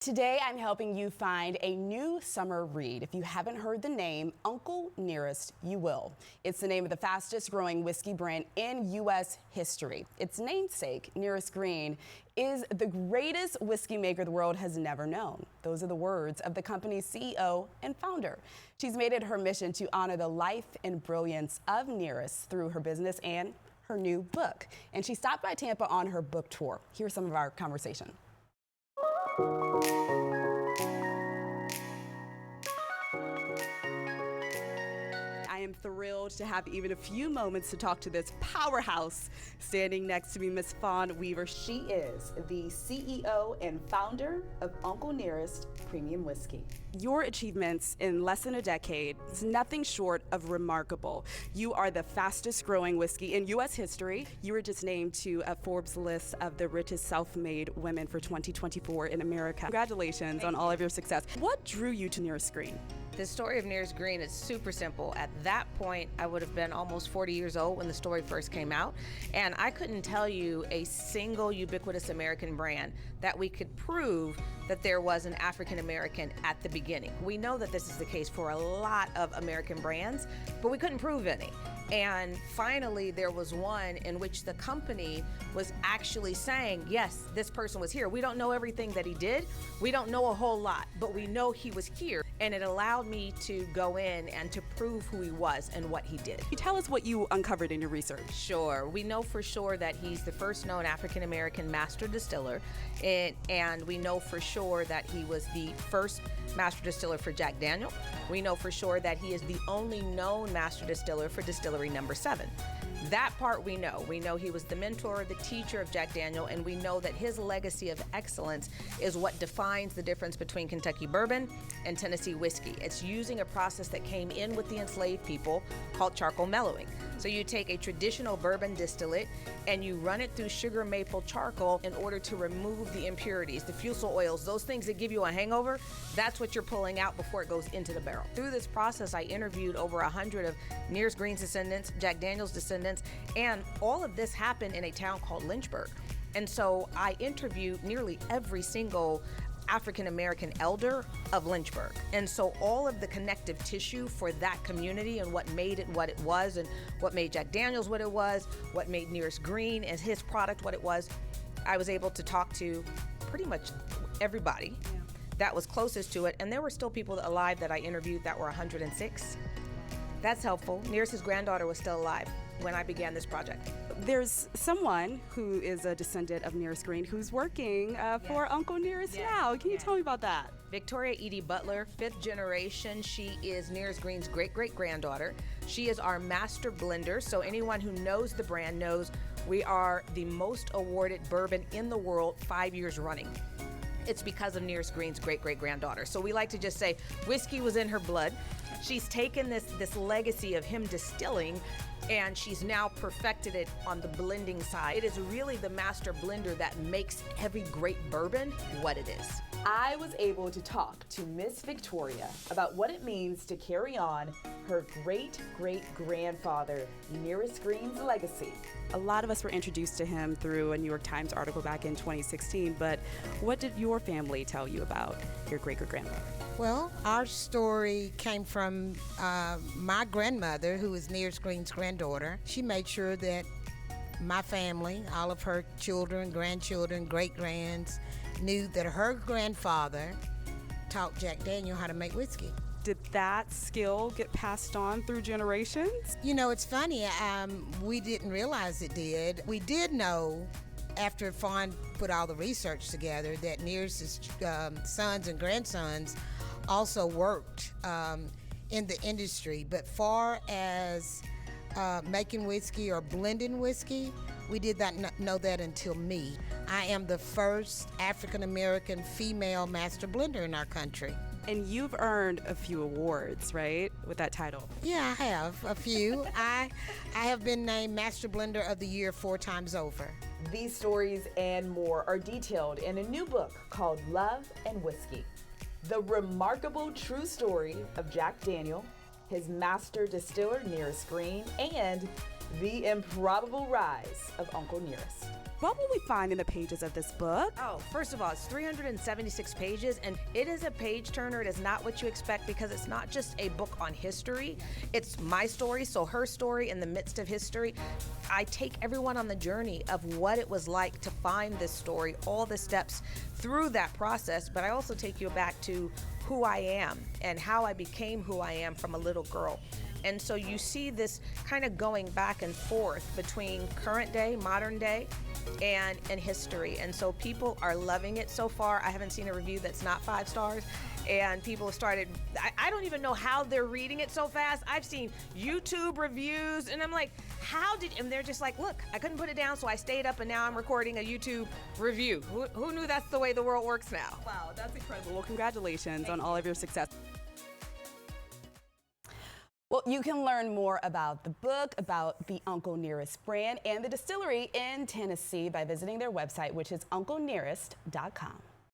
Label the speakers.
Speaker 1: Today, I'm helping you find a new summer read. If you haven't heard the name Uncle Nearest, you will. It's the name of the fastest growing whiskey brand in U.S. history. Its namesake, Nearest Green, is the greatest whiskey maker the world has never known. Those are the words of the company's CEO and founder. She's made it her mission to honor the life and brilliance of Nearest through her business and her new book. And she stopped by Tampa on her book tour. Here's some of our conversation. I am thrilled to have even a few moments to talk to this powerhouse standing next to me, Miss Fawn Weaver. She is the CEO and founder of Uncle Nearest Premium Whiskey. Your achievements in less than a decade is nothing short of remarkable. You are the fastest growing whiskey in U.S. history. You were just named to a Forbes list of the Richest Self-Made Women for 2024 in America. Congratulations on all of your success. What drew you to Nearest Green?
Speaker 2: The story of Nearest Green is super simple. At that point, I would have been almost 40 years old when the story first came out, and I couldn't tell you a single ubiquitous American brand that we could prove that there was an African American at the beginning. We know that this is the case for a lot of American brands, but we couldn't prove any. And finally, there was one in which the company was actually saying, yes, this person was here. We don't know everything that he did. We don't know a whole lot, but we know he was here. And it allowed me to go in and to prove who he was and what he did.
Speaker 1: Can you tell us what you uncovered in your research?
Speaker 2: Sure. We know for sure that he's the first known African American Master Distiller. And we know for sure that he was the first Master Distiller for Jack Daniel. We know for sure that he is the only known Master Distiller for Distillery Number 7. That part we know. We know he was the mentor, the teacher of Jack Daniel, and we know that his legacy of excellence is what defines the difference between Kentucky bourbon and Tennessee whiskey. It's using a process that came in with the enslaved people called charcoal mellowing. So you take a traditional bourbon distillate and you run it through sugar maple charcoal in order to remove the impurities, the fusel oils, those things that give you a hangover. That's what you're pulling out before it goes into the barrel. Through this process, I interviewed over 100 of Nearest Green's descendants, Jack Daniel's descendants, and all of this happened in a town called Lynchburg. And so I interviewed nearly every single African American elder of Lynchburg. And so all of the connective tissue for that community and what made it what it was and what made Jack Daniels what it was, what made Nearest Green as his product what it was, I was able to talk to pretty much everybody that was closest to it. And there were still people alive that I interviewed that were 106. That's helpful. Nearest's granddaughter was still alive when I began this project.
Speaker 1: There's someone who is a descendant of Nearest Green who's working for Uncle Nearest now. Can you tell me about that?
Speaker 2: Victoria Edie Butler, 5th generation. She is Nearest Green's great-great-granddaughter. She is our master blender, so anyone who knows the brand knows we are the most awarded bourbon in the world 5 years running. It's because of Nearest Green's great-great-granddaughter. So we like to just say whiskey was in her blood. She's taken this legacy of him distilling, and she's now perfected it on the blending side. It is really the master blender that makes every great bourbon what it is.
Speaker 1: I was able to talk to Miss Victoria about what it means to carry on her great-great-grandfather Nearest Green's legacy. A lot of us were introduced to him through a New York Times article back in 2016, but what did your family tell you about your great-great-grandfather?
Speaker 3: Well, our story came from my grandmother, who is Nearest Green's granddaughter. She made sure that my family, all of her children, grandchildren, great-grands, knew that her grandfather taught Jack Daniel how to make whiskey.
Speaker 1: Did that skill get passed on through generations?
Speaker 3: You know, it's funny, we didn't realize it did. We did know after Fawn put all the research together that Nearest's sons and grandsons also worked in the industry. But far as making whiskey or blending whiskey, we did not know that until me. I am the first African American female master blender in our country.
Speaker 1: And you've earned a few awards, right, with that title?
Speaker 3: Yeah, I have a few. I have been named Master Blender of the Year 4 times over.
Speaker 1: These stories and more are detailed in a new book called Love and Whiskey: The Remarkable True Story of Jack Daniel, his Master Distiller Nearest Green, and The Improbable Rise of Uncle Nearest. What will we find in the pages of this book?
Speaker 2: Oh, first of all, it's 376 pages, and it is a page turner. It is not what you expect because it's not just a book on history. It's my story, so her story in the midst of history. I take everyone on the journey of what it was like to find this story, all the steps through that process, but I also take you back to who I am and how I became who I am from a little girl. And so you see this kind of going back and forth between current day, modern day, and history. And so people are loving it so far. I haven't seen a review that's not 5 stars. And people have started, I don't even know how they're reading it so fast. I've seen YouTube reviews, and I'm like, and they're just like, look, I couldn't put it down, so I stayed up, and now I'm recording a YouTube review. Who knew that's the way the world works now?
Speaker 1: Wow, that's incredible. Well, congratulations on all of your success. Well, you can learn more about the book, about the Uncle Nearest brand, and the distillery in Tennessee by visiting their website, which is unclenearest.com.